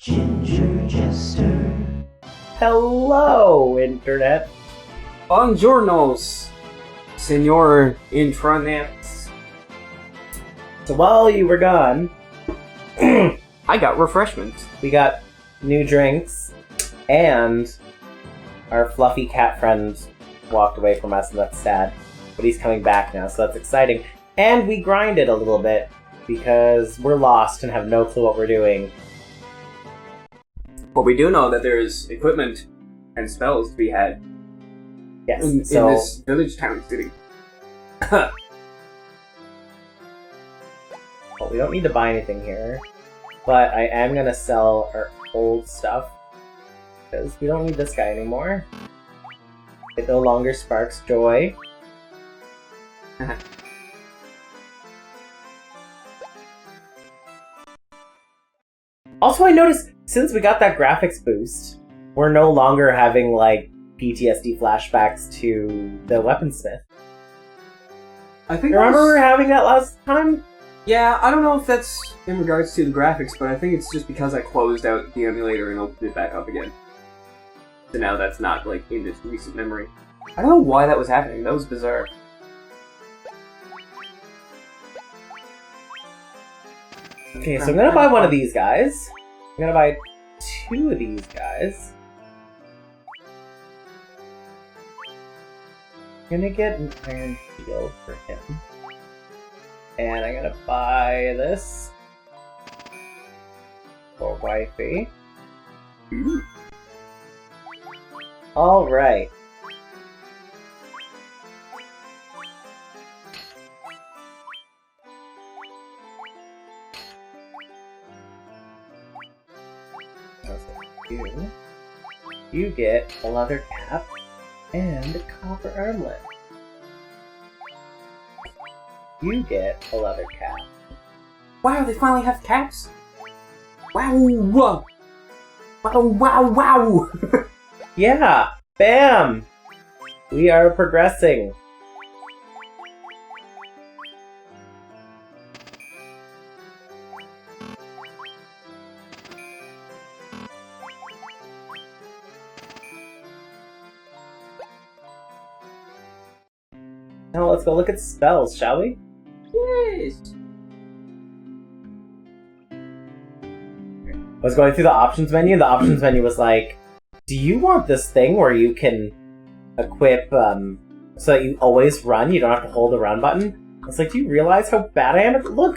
Ginger Jester. Hello, Internet. Buongiornos, Senor Intranet. So while you were gone, I got refreshments. we got new drinks, and our fluffy cat friend walked away from us, and that's sad. But he's coming back now, so that's exciting. And we grinded a little bit, because we're lost and have no clue what we're doing. But we do know that there's equipment and spells to be had Yes, in this village town city. Well, we don't need to buy anything here, but I am gonna sell our old stuff, because we don't need this guy anymore. It no longer sparks joy. Also, I noticed, since we got that graphics boost, we're no longer having, like, PTSD flashbacks to the weaponsmith. I think Remember we were having that last time? Yeah, I don't know if that's in regards to the graphics, but I think it's just because I closed out the emulator and opened it back up again. So now that's not, like, in this recent memory. I don't know why that was happening. That was bizarre. Okay, so I'm gonna buy one of these guys. I'm gonna buy 2 of these guys. I'm gonna get an iron shield for him. And I'm gonna buy this for wifey. Alright. You get a leather cap and a copper armlet. You get a leather cap. Wow, they finally have caps? Wow! Wow, wow, wow! Yeah! Bam! We are progressing. Now let's go look at spells, shall we? Yes! I was going through the options menu. The options menu was like, do you want this thing where you can equip so that you always run, you don't have to hold the run button? I was like, do you realize how bad I am at look?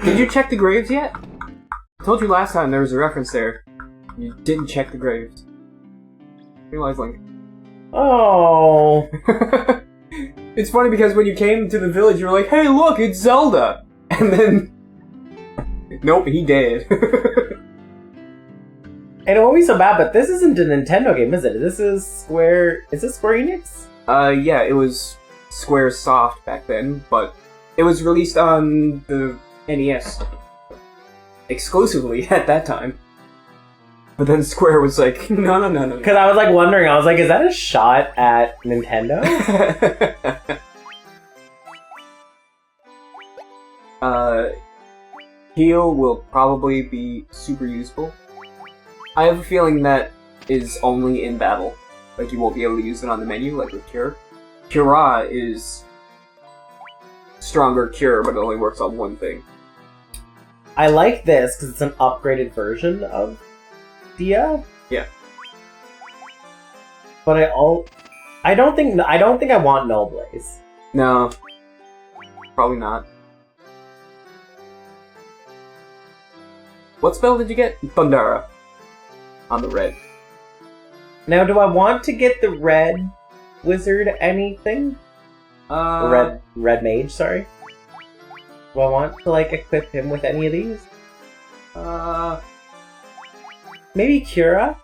Did you check the graves yet? I told you last time there was a reference there. You didn't check the graves. Realize, Link. Oh. It's funny because when you came to the village, you were like, hey, look, it's Zelda! And then... Nope, he dead. And it won't be so bad, but this isn't a Nintendo game, is it? This is Square... Is it Square Enix? Yeah, it was Square Soft back then, but it was released on the NES. Exclusively at that time. But then Square was like, no. Because I was like wondering, I was like, is that a shot at Nintendo? Heal will probably be super useful. I have a feeling that is only in battle. Like, you won't be able to use it on the menu, like with Cure. Cura is stronger Cure, but it only works on one thing. I like this because it's an upgraded version of Dia. Yeah. But I don't think I want Null Blaze. No. Probably not. What spell did you get? Thundara. On the red. Now, do I want to get the red wizard anything? Red mage, sorry. Do I want to, like, equip him with any of these? Maybe Cura?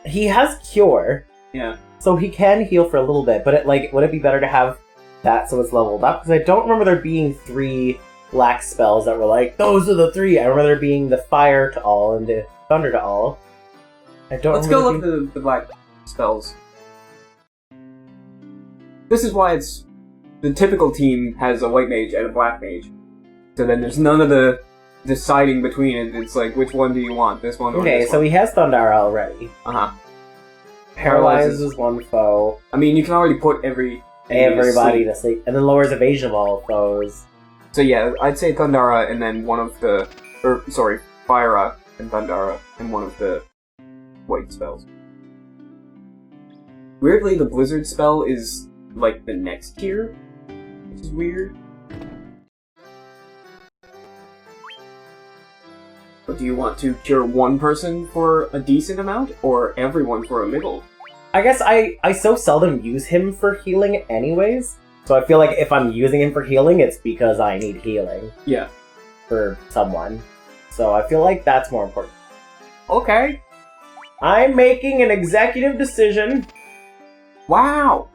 He has Cure. Yeah. So he can heal for a little bit, but would it be better to have that so it's leveled up? Because I don't remember there being 3 black spells that were like, those are the 3! I remember there being the fire to all and the thunder to all. I don't Let's go look at the black spells. This is why it's... The typical team has a white mage and a black mage. So then there's none of the deciding between it. It's like, which one do you want? This one or Okay, this so one? he has Thundara already. Uh-huh. Paralyzes one foe. I mean, you can already put everybody To sleep. And then lowers evasion of all foes. So yeah, I'd say Thundara and then one of the... Fyra and Thundara and one of the white spells. Weirdly, the Blizzard spell is, like, the next tier, which is weird. But do you want to cure one person for a decent amount, or everyone for a middle? I guess I so seldom use him for healing anyways, so I feel like if I'm using him for healing, it's because I need healing. Yeah. For someone. So I feel like that's more important. Okay. I'm making an executive decision. Wow!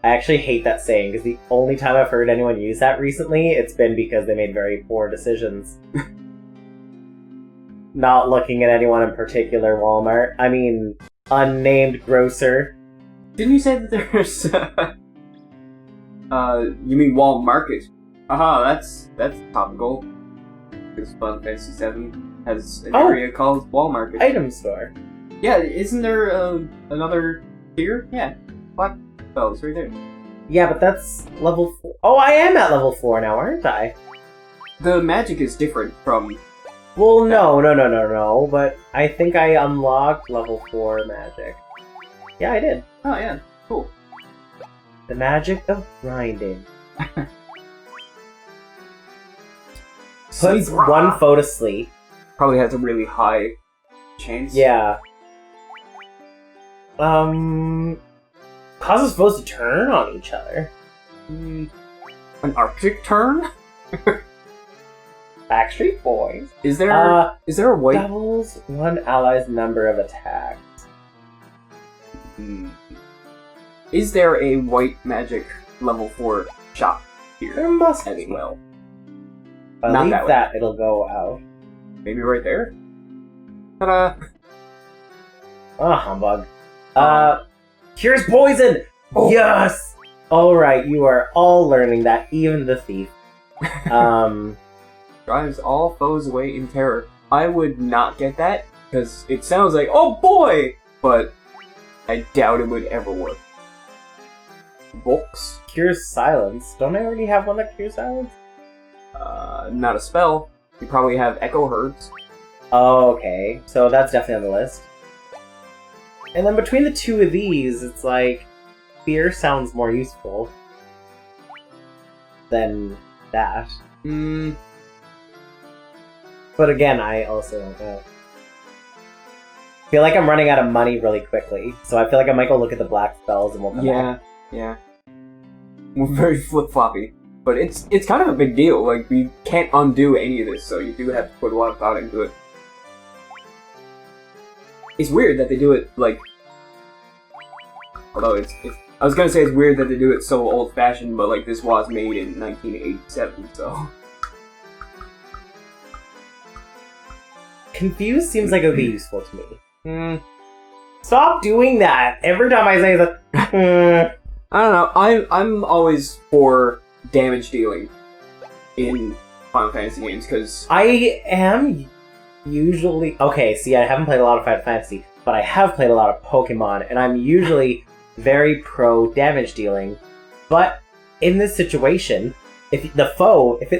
I actually hate that saying, because the only time I've heard anyone use that recently, it's been because they made very poor decisions. Not looking at anyone in particular, Walmart. I mean, unnamed grocer. Didn't you say that there's, you mean Wall Market? Aha, that's topical. Because Final Fantasy VII has an area called Wall Market. Item store. Yeah, isn't there another tier? Yeah, Black Bells right there. Yeah, but that's level 4. Oh, I am at level 4 now, aren't I? The magic is different from... Well, no, but I think I unlocked level 4 magic. Yeah, I did. Oh, yeah, cool. The magic of grinding. Puts one foe to sleep. Probably has a really high chance. Yeah. Causes foes to turn on each other. An Arctic turn? Backstreet Boys. Is there a white... Doubles one ally's number of attacks. Is there a white magic level 4 shop here? There must as be. well. If I leave that, it'll go out. Maybe right there? Ta-da! Oh, humbug. Cures poison! Oh. Yes! Alright, you are all learning that, even the thief. Drives all foes away in terror. I would not get that, because it sounds like, oh boy! But I doubt it would ever work. Books? Cures silence. Don't I already have one that cures silence? Not a spell. You probably have Echo Herds. Oh, okay. So that's definitely on the list. And then between the two of these, it's like... Fear sounds more useful than that. But again, I also don't know. I feel like I'm running out of money really quickly, so I feel like I might go look at the black spells and we'll come back. Yeah. We're very flip-floppy. But it's kind of a big deal, like, we can't undo any of this, so you do have to put a lot of thought into it. It's weird that they do it, like... Although I was gonna say it's weird that they do it so old-fashioned, but, like, this was made in 1987, so... Confused seems like it would be useful to me. Stop doing that! Every time I say that... I don't know, I'm always for damage dealing in Final Fantasy games, because... I am usually... Okay, see, I haven't played a lot of Final Fantasy, but I have played a lot of Pokemon, and I'm usually very pro damage dealing. But in this situation, if it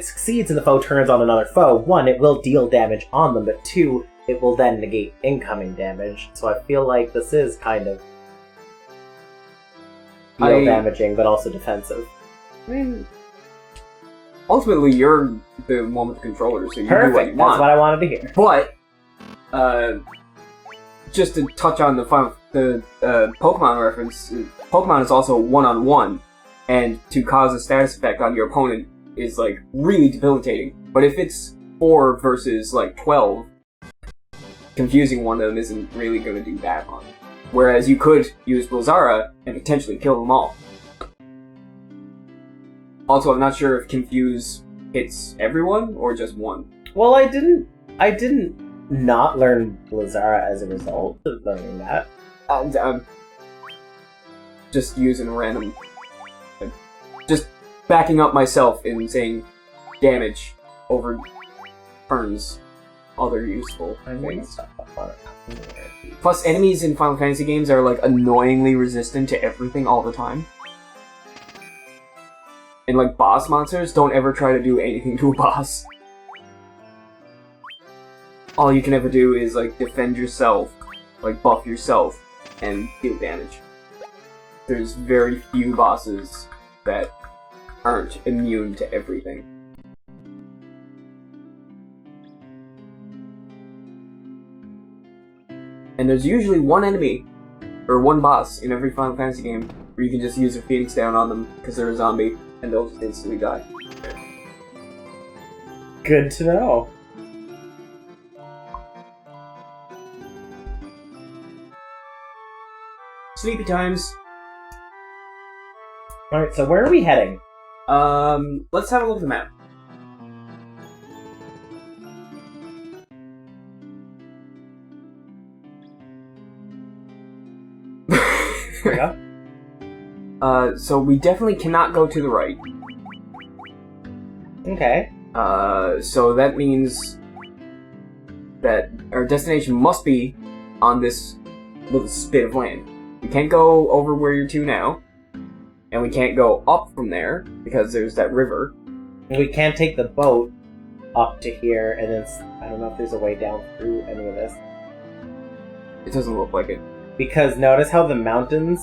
succeeds and the foe turns on another foe, 1, it will deal damage on them, but 2, it will then negate incoming damage. So I feel like this is kind of damaging, but also defensive. I mean, ultimately, you're the one with the controller, so you Perfect. do what you want. That's what I wanted to hear. But, just to touch on the Pokemon reference, Pokemon is also one-on-one, and to cause a status effect on your opponent is, like, really debilitating. But if it's 4 versus, like, 12, confusing one of them isn't really going to do that much. Whereas you could use Blizzara and potentially kill them all. Also, I'm not sure if Confuse hits everyone or just one. Well, I didn't not learn Blizzara as a result of learning that. I'm just using random... Just backing up myself and saying damage overturns other useful I'm going to things. stop up on it. Plus, enemies in Final Fantasy games are like annoyingly resistant to everything all the time. And like boss monsters, don't ever try to do anything to a boss. All you can ever do is like defend yourself, like buff yourself, and deal damage. There's very few bosses that aren't immune to everything. And there's usually one enemy, or one boss in every Final Fantasy game where you can just use a Phoenix down on them because they're a zombie, and they'll just instantly die. Good to know. Sleepy times. Alright, so where are we heading? Let's have a look at the map. Yeah. So we definitely cannot go to the right. Okay. So that means that our destination must be on this little spit of land. We can't go over where you're to now, and we can't go up from there because there's that river. We can't take the boat up to here, and then I don't know if there's a way down through any of this. It doesn't look like it. Because notice how the mountains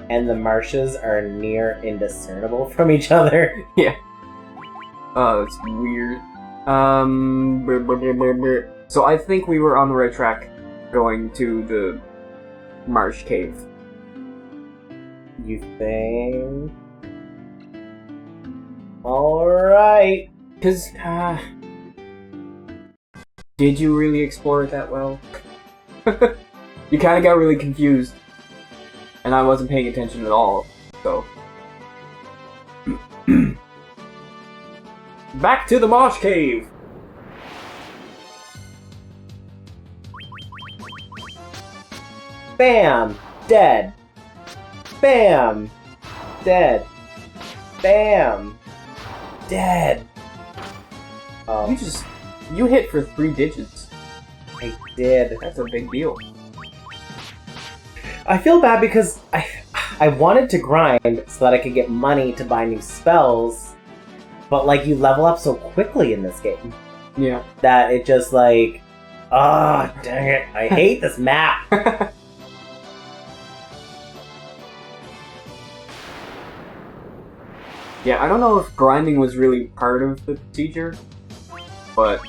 and the marshes are near indiscernible from each other. Yeah. Oh, it's weird. So I think we were on the right track going to the marsh cave. You think? Alright. Because, did you really explore it that well? You kind of got really confused. And I wasn't paying attention at all, so. Back to the marsh cave! Bam! Dead. Bam! Dead. Bam! Dead. Oh, You hit for 3 digits. I did. That's a big deal. I feel bad because I wanted to grind so that I could get money to buy new spells, but like you level up so quickly in this game Yeah. that it just like, ah, dang it! I hate this map. Yeah, I don't know if grinding was really part of the procedure, but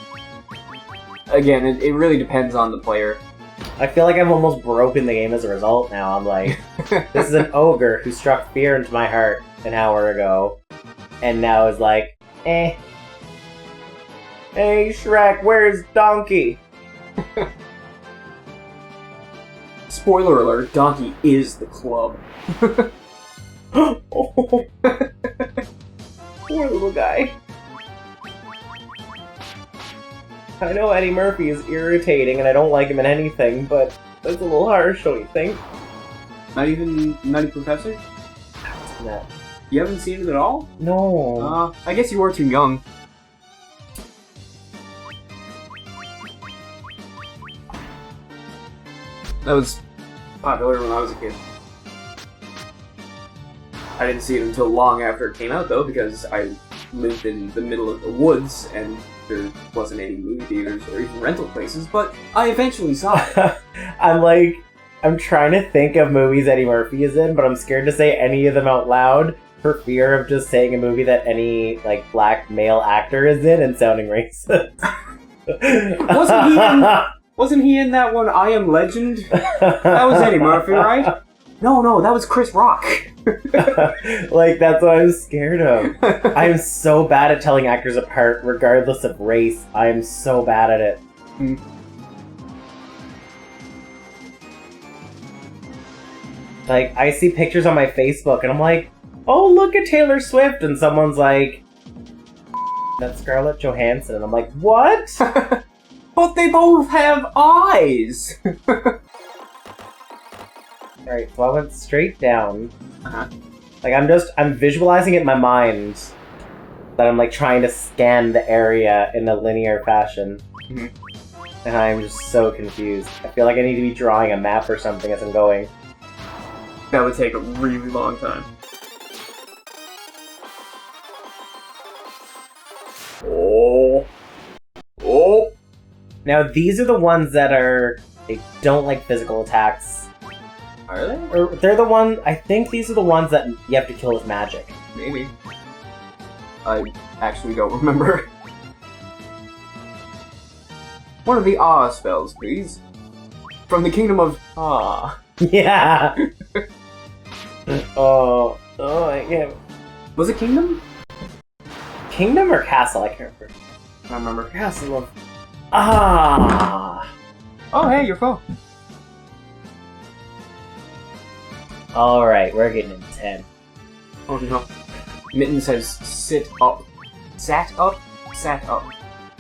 again, it really depends on the player. I feel like I've almost broken the game as a result now. I'm like, this is an ogre who struck fear into my heart an hour ago, and now is like, eh. Hey Shrek, where's Donkey? Spoiler alert, Donkey is the club. Oh, poor little guy. I know Eddie Murphy is irritating and I don't like him in anything, but that's a little harsh, don't you think? Not even Nutty Professor? No. You haven't seen it at all? No. I guess you were too young. That was popular when I was a kid. I didn't see it until long after it came out, though, because I lived in the middle of the woods and there wasn't any movie theaters or even rental places, but I eventually saw it. I'm trying to think of movies Eddie Murphy is in, but I'm scared to say any of them out loud for fear of just saying a movie that any, like, black male actor is in and sounding racist. Wasn't he in that one, I Am Legend? That was Eddie Murphy, right? No, that was Chris Rock. Like, that's what I'm scared of. I'm so bad at telling actors apart, regardless of race. I'm so bad at it. Like, I see pictures on my Facebook, and I'm like, oh, look at Taylor Swift, and someone's like, that's Scarlett Johansson, and I'm like, what? But they both have eyes! Alright, so I went straight down. Uh-huh. Like, I'm visualizing it in my mind. that I'm like trying to scan the area in a linear fashion. Mhm. And I'm just so confused. I feel like I need to be drawing a map or something as I'm going. That would take a really long time. Oh. Oh. Now these are the ones that they don't like physical attacks. Are they? Or they're the one. I think these are the ones that you have to kill with magic. Maybe. I actually don't remember. One of the Ah spells, please. From the kingdom of Ah. Yeah. Oh, I can't. Was it kingdom? Kingdom or castle? I can't remember. I don't remember. Castle of. Ah. Oh, hey, your phone. All right, we're getting in 10. Oh no. Mittens has sit up. Sat up? Sat up.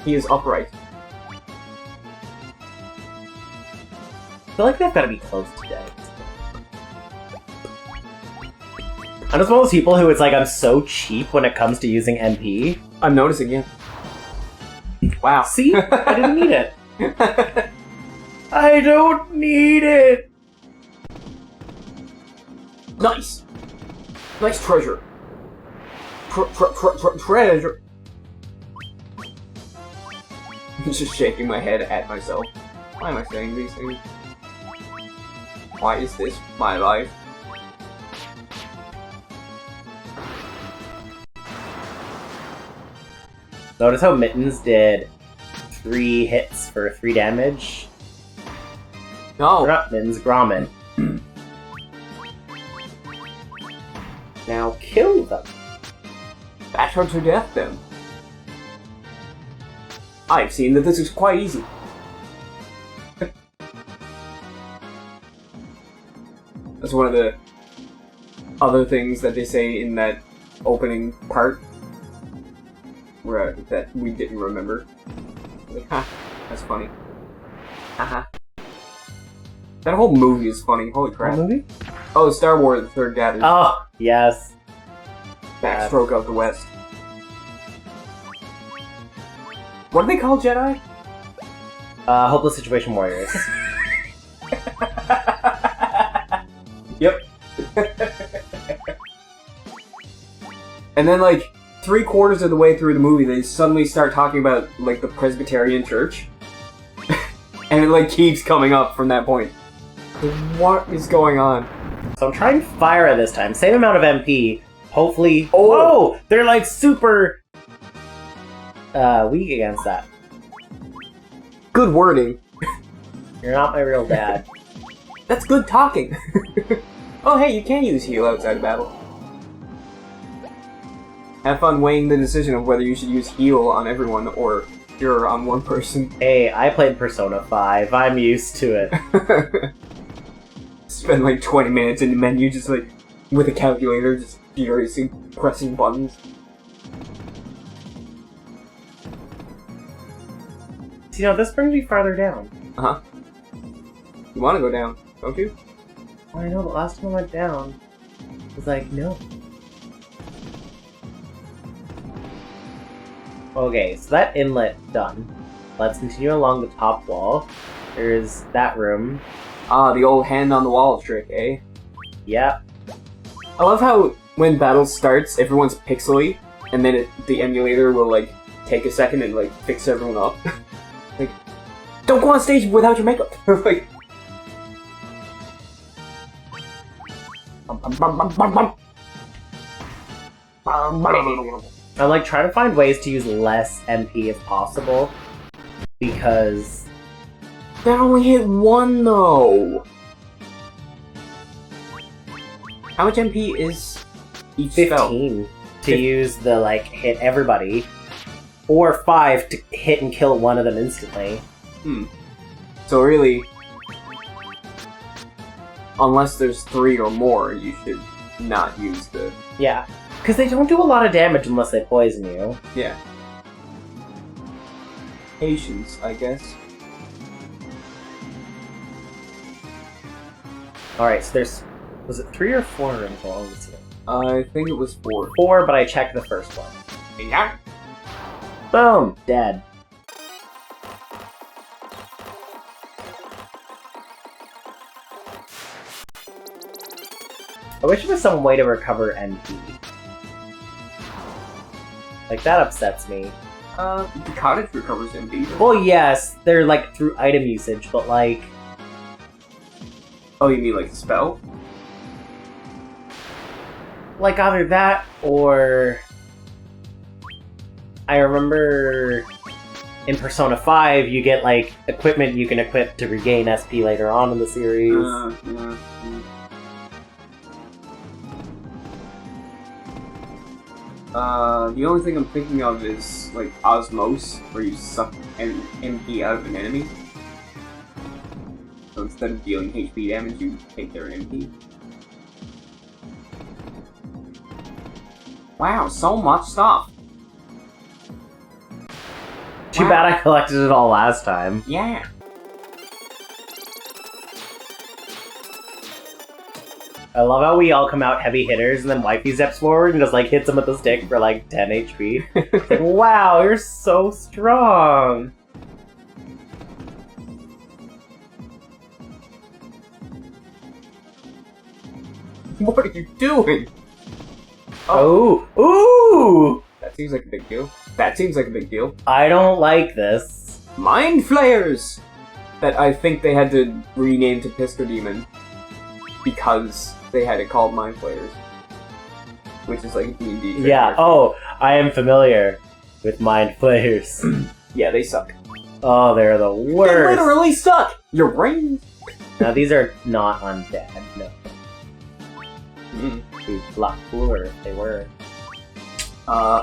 He is upright. I feel like they've got to be close today. I'm just one of those people who it's like I'm so cheap when it comes to using MP. I'm noticing you. Wow. See? I didn't need it. I don't need it! Nice! Nice treasure. Treasure. I'm just shaking my head at myself. Why am I saying these things? Why is this my life? Notice how Mittens did 3 hits for 3 damage? Or No. not Mittens, Grommet. Now kill them. Bash her to death then. I've seen that this is quite easy. That's one of the other things that they say in that opening part. Where that we didn't remember. Like, ha, that's funny. Haha. That whole movie is funny, holy crap. What movie? Oh, Star Wars, The Third Gathers. Oh, yes. Backstroke of the West. What do they call Jedi? Hopeless Situation Warriors. Yep. And then, like, 3/4 of the way through the movie, they suddenly start talking about, like, the Presbyterian Church. And it, like, keeps coming up from that point. What is going on? So I'm trying Fire this time. Same amount of MP. Hopefully. Oh! Whoa! They're like super weak against that. Good wording. You're not my real dad. That's good talking. Oh, hey, you can use heal outside of battle. Have fun weighing the decision of whether you should use heal on everyone or cure on one person. Hey, I played Persona 5. I'm used to it. Spend like 20 minutes in the menu just like with a calculator, just furiously pressing buttons. You know, this brings me farther down. Uh-huh. You want to go down, don't you? Well, I know, but last time I went down, it was like, no. Okay, so that inlet done. Let's continue along the top wall. There's that room. Ah, the old hand on the wall trick, eh? Yep. I love how when battle starts, everyone's pixely, and then the emulator will like take a second and like fix everyone up. Like, don't go on stage without your makeup. Like, I'm like trying to find ways to use less MP if possible, because that only hit one though. How much MP is each spell? 15 to use the like hit everybody, or 5 to hit and kill one of them instantly. So really, unless there's 3 or more, you should not use the... Yeah, because they don't do a lot of damage unless they poison you. Yeah. Patience, I guess. Alright, so there's... Was it 3 or 4 rooms along this way? I think it was 4. 4, but I checked the first one. Yeah. Boom! Dead. I wish there was some way to recover NP. Like, that upsets me. The cottage recovers MP. Well, yes, they're, like, through item usage, but, like... Oh, you mean like the spell? Like, either that, or... I remember... In Persona 5, you get, like, equipment you can equip to regain SP later on in the series. Yeah. The only thing I'm thinking of is, like, Osmose, where you suck MP out of an enemy. So instead of dealing HP damage, you take their MP. Wow, so much stuff! Too bad I collected it all last time. Yeah! I love how we all come out heavy hitters, and then Wifey steps forward and just, like, hits him with the stick for, like, 10 HP. It's like, wow, you're so strong! What are you doing? Oh! Ooh! That seems like a big deal. That seems like a big deal. I don't like this. Mind Flayers! That I think they had to rename to Piscodemon because they had it called Mind Flayers. Which is like a D&D. Yeah, oh, I am familiar with Mind Flayers. Yeah, they suck. Oh, they're the They worst! literally suck! Your brain... Now, these are not undead, no. Mm. It'd be a lot cooler if they were.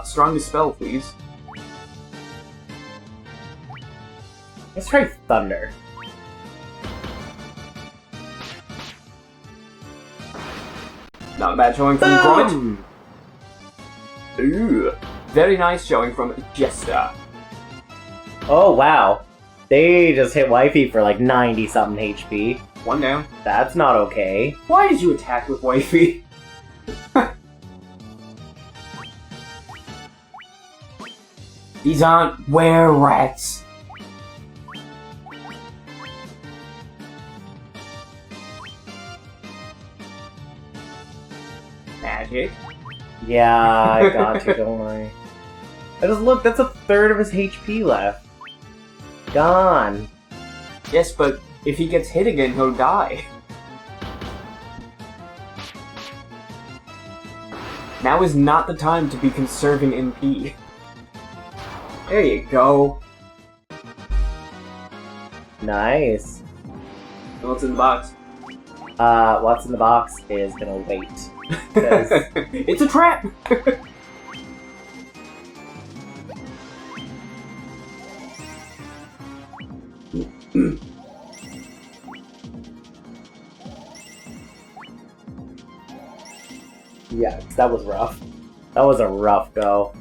Strongest spell, please. Let's try Thunder. Not a bad showing from Gromit. Ooh. Very nice showing from Jester. Oh, wow. They just hit Wifey for like 90-something HP. One down. That's not okay. Why did you attack with Wifey? These aren't were-rats. Magic. Yeah, I got you, don't worry. I just look, that's a third of his HP left. Gone. Yes, but if he gets hit again, he'll die. Now is not the time to be conserving MP. There you go. Nice. What's in the box? What's in the box is gonna wait. 'Cause It's a trap! yeah, that was rough. That was a rough go.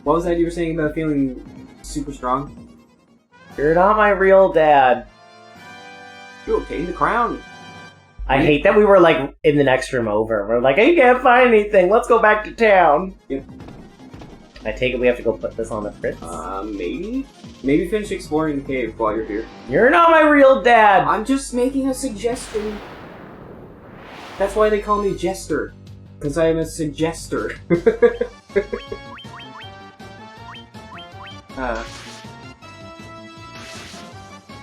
What was that you were saying about feeling super strong? You're not my real dad. You obtained the crown. I hate that we were like in the next room over. We're like, I can't find anything. Let's go back to town. Yep. I take it we have to go put this on the fritz. Maybe? Maybe finish exploring the cave while you're here. You're not my real dad. I'm just making a suggestion. That's why they call me Jester. Because I am a suggester.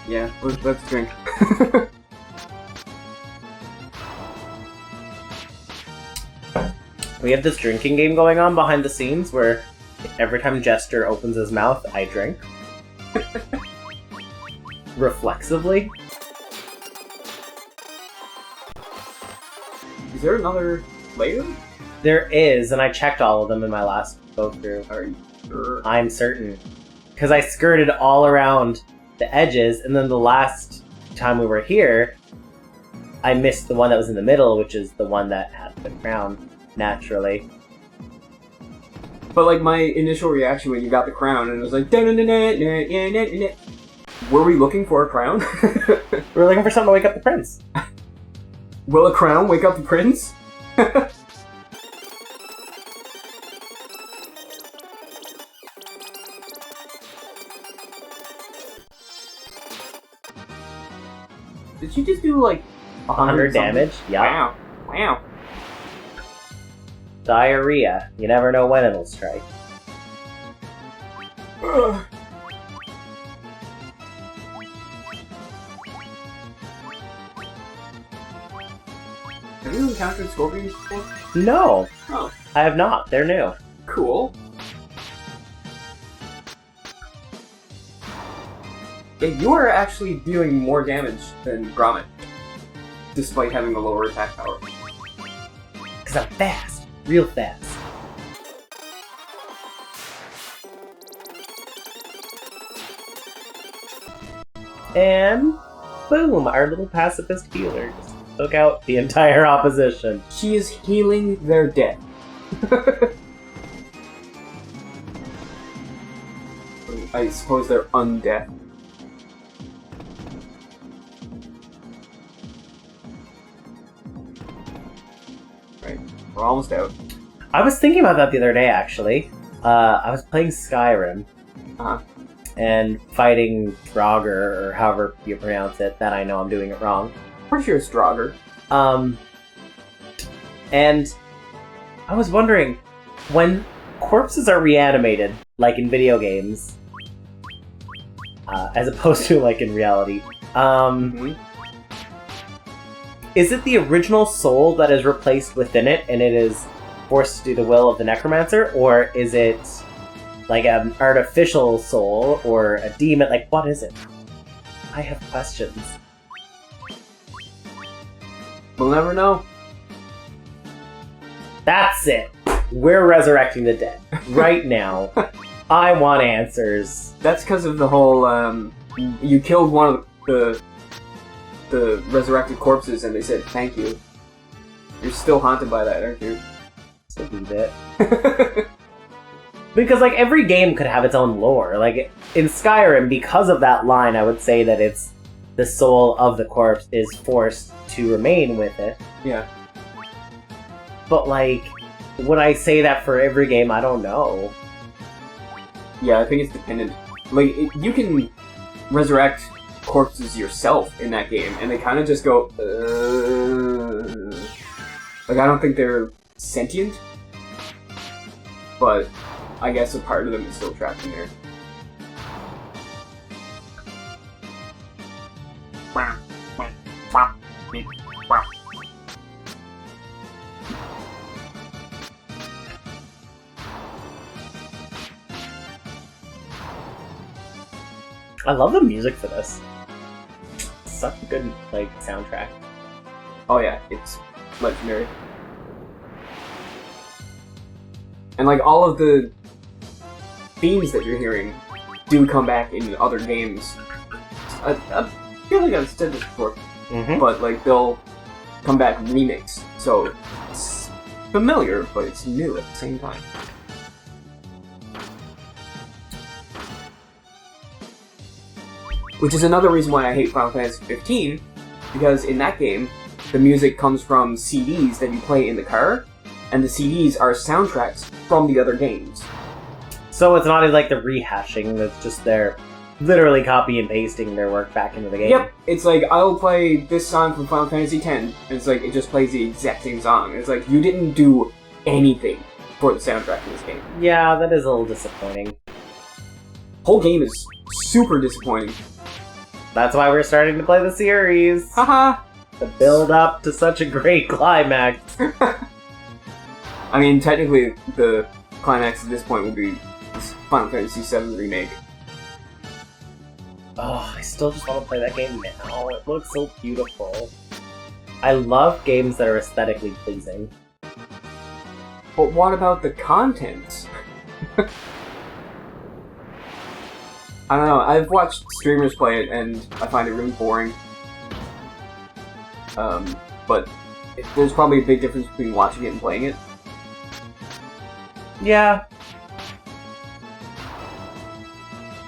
Yeah, let's drink. We have this drinking game going on behind the scenes where every time Jester opens his mouth, I drink. Reflexively. Is there another layer? There is, and I checked all of them in my last go through. Are you sure? I'm certain. Because I skirted all around the edges, and then the last time we were here, I missed the one that was in the middle, which is the one that had the crown, naturally. But like my initial reaction when you got the crown, and it was like, "Da-na-na-na-na-na-na-na-na." Were we looking for a crown? We were looking for something to wake up the prince. Will a crown wake up the prince? Did she just do like 100 damage? Yeah. Wow. Wow. Diarrhea. You never know when it'll strike. Ugh. Have you encountered scorpions before? No, Oh, I have not. They're new. cool. Yeah, you are actually doing more damage than Gromit, despite having a lower attack power. Because I'm fast. Real fast. And boom, our little pacifist healer just took out the entire opposition. She is healing their dead. I suppose they're undead. Right, we're almost out. I was thinking about that the other day, actually. I was playing Skyrim. Uh-huh. And fighting Draugr, or however you pronounce it, that I know I'm doing it wrong. Pretty sure it's Draugr. And I was wondering, when corpses are reanimated, like in video games, as opposed to like in reality, is it the original soul that is replaced within it and it is forced to do the will of the necromancer, or is it like an artificial soul or a demon? Like, what is it? I have questions. We'll never know. That's it. We're resurrecting the dead right now. I want answers. That's because of the whole, you killed one of the resurrected corpses and they said thank you. You're still haunted by that, aren't you? Just a wee bit. Because, like, every game could have its own lore. Like, in Skyrim, because of that line, I would say that it's the soul of the corpse is forced to remain with it. Yeah. But, like, would I say that for every game? I don't know. Yeah, I think it's dependent. Like, you can resurrect corpses yourself in that game, and they kind of just go, Like, I don't think they're sentient, but I guess a part of them is still trapped in there. I love the music for this. Such a good, like, soundtrack. Oh yeah, it's legendary. And like all of the themes that you're hearing do come back in other games. I feel like I've said this before, but like they'll come back remixed, so it's familiar, but it's new at the same time. Which is another reason why I hate Final Fantasy 15, because in that game, the music comes from CDs that you play in the car, and the CDs are soundtracks from the other games. So it's not like the rehashing, it's just they're literally copy and pasting their work back into the game. Yep, it's like, I'll play this song from Final Fantasy X, and it's like, it just plays the exact same song. It's like, you didn't do anything for the soundtrack in this game. Yeah, that is a little disappointing. Whole game is super disappointing. That's why we're starting to play the series. Haha! To build up to such a great climax. I mean, technically, the climax at this point would be this Final Fantasy VII Remake. Oh, I still just want to play that game now. It looks so beautiful. I love games that are aesthetically pleasing. But what about the content? I don't know, I've watched streamers play it, and I find it really boring. But there's probably a big difference between watching it and playing it. Yeah.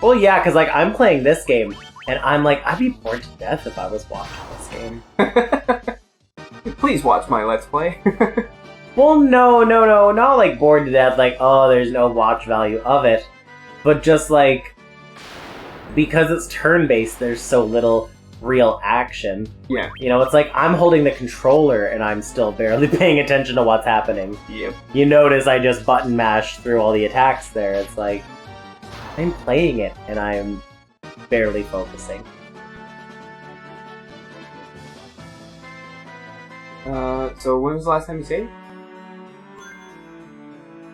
Well, yeah, because, like, I'm playing this game, and I'm like, I'd be bored to death if I was watching this game. Please watch my Let's Play. Well, no, not, like, bored to death, like, oh, there's no watch value of it. But just, like, because it's turn-based, there's so little real action. Yeah. You know, it's like I'm holding the controller and I'm still barely paying attention to what's happening. Yep. You notice I just button mashed through all the attacks there. It's like I'm playing it and I'm barely focusing. So when was the last time you saved?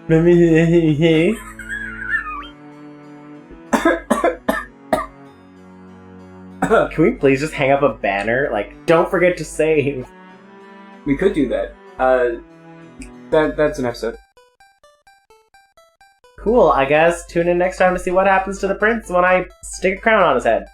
Can we please just hang up a banner? Like, don't forget to save. We could do that. That's an episode. Cool, I guess tune in next time to see what happens to the prince when I stick a crown on his head.